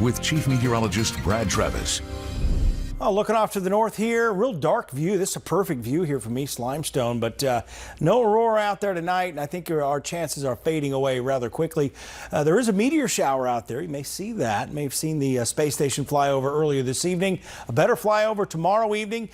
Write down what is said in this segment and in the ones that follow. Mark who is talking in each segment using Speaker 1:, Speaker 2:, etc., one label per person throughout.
Speaker 1: with Chief Meteorologist Brad Travis.
Speaker 2: Oh, looking off to the north here, real dark view. This is a perfect view here from East Limestone, but no aurora out there tonight, and I think our chances are fading away rather quickly. There is a meteor shower out there. You may see that. You may have seen the space station flyover earlier this evening. A better flyover tomorrow evening.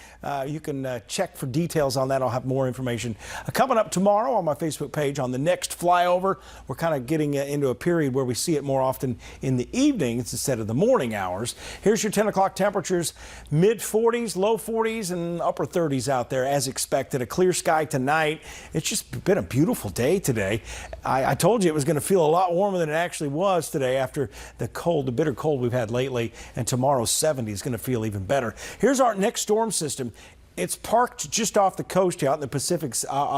Speaker 2: You can check for details on that. I'll have more information coming up tomorrow on my Facebook page on the next flyover. We're kind of getting into a period where we see it more often in the evenings instead of the morning hours. Here's your 10 o'clock temperatures. Mid 40s, low 40s, and upper 30s out there as expected. A clear sky tonight. It's just been a beautiful day today. I told you it was going to feel a lot warmer than it actually was today after the cold, the bitter cold we've had lately. And tomorrow's 70 is going to feel even better. Here's our next storm system. It's parked just off the coast here out in the Pacific,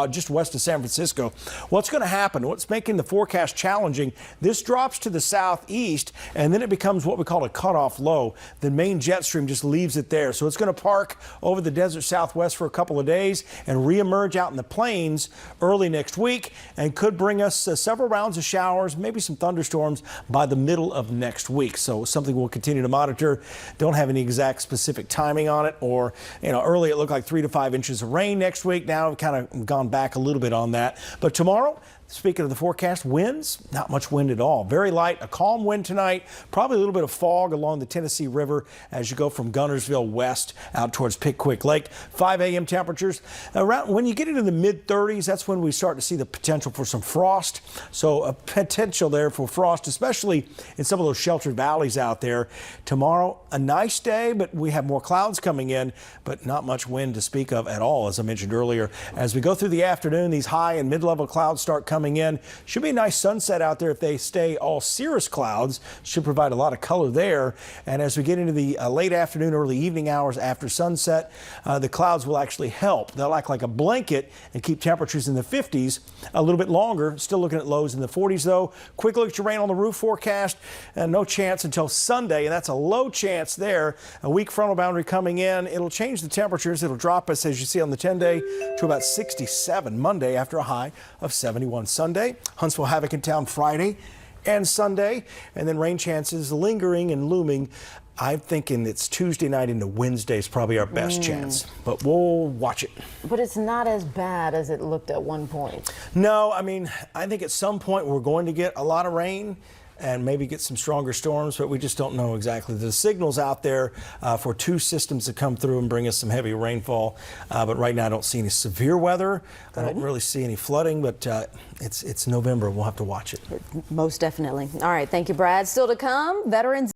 Speaker 2: just west of San Francisco. What's going to happen? What's making the forecast challenging? This drops to the southeast, and then it becomes what we call a cutoff low. The main jet stream just leaves it there. So it's going to park over the desert southwest for a couple of days and reemerge out in the plains early next week and could bring us several rounds of showers, maybe some thunderstorms by the middle of next week. So something we'll continue to monitor. Don't have any exact specific timing on it, or, early it looked like 3 to 5 inches of rain next week. Now we've kind of gone back a little bit on that. But tomorrow, speaking of the forecast, winds, not much wind at all. Very light, a calm wind tonight, probably a little bit of fog along the Tennessee River as you go from Gunnersville west out towards Pickwick Lake. 5 a.m. temperatures. Around when you get into the mid 30s, that's when we start to see the potential for some frost. So a potential there for frost, especially in some of those sheltered valleys out there. Tomorrow, a nice day, but we have more clouds coming in, but not much wind to speak of at all, as I mentioned earlier. As we go through the afternoon, these high and mid-level clouds start coming in. Should be a nice sunset out there if they stay all cirrus clouds. Should provide a lot of color there. And as we get into the late afternoon, early evening hours after sunset, the clouds will actually help. They'll act like a blanket and keep temperatures in the 50s a little bit longer. Still looking at lows in the 40s, though. Quick look at your rain on the roof forecast. No chance until Sunday, and that's a low chance there. A weak frontal boundary coming in. It'll change the temperatures. It'll drop us, as you see on the 10-day, to about 67 Monday after a high of 71 Sunday. Huntsville Havoc in town Friday and Sunday, and then rain chances lingering and looming. I'm thinking it's Tuesday night into Wednesday is probably our best chance, but we'll watch it.
Speaker 3: But it's not as bad as it looked at one point.
Speaker 2: No, I mean, I think at some point we're going to get a lot of rain and maybe get some stronger storms, but we just don't know exactly. The signal's out there for 2 systems to come through and bring us some heavy rainfall, but right now I don't see any severe weather. I don't really see any flooding, but it's November. We'll have to watch it.
Speaker 3: Most definitely. All right, thank you, Brad. Still to come, veterans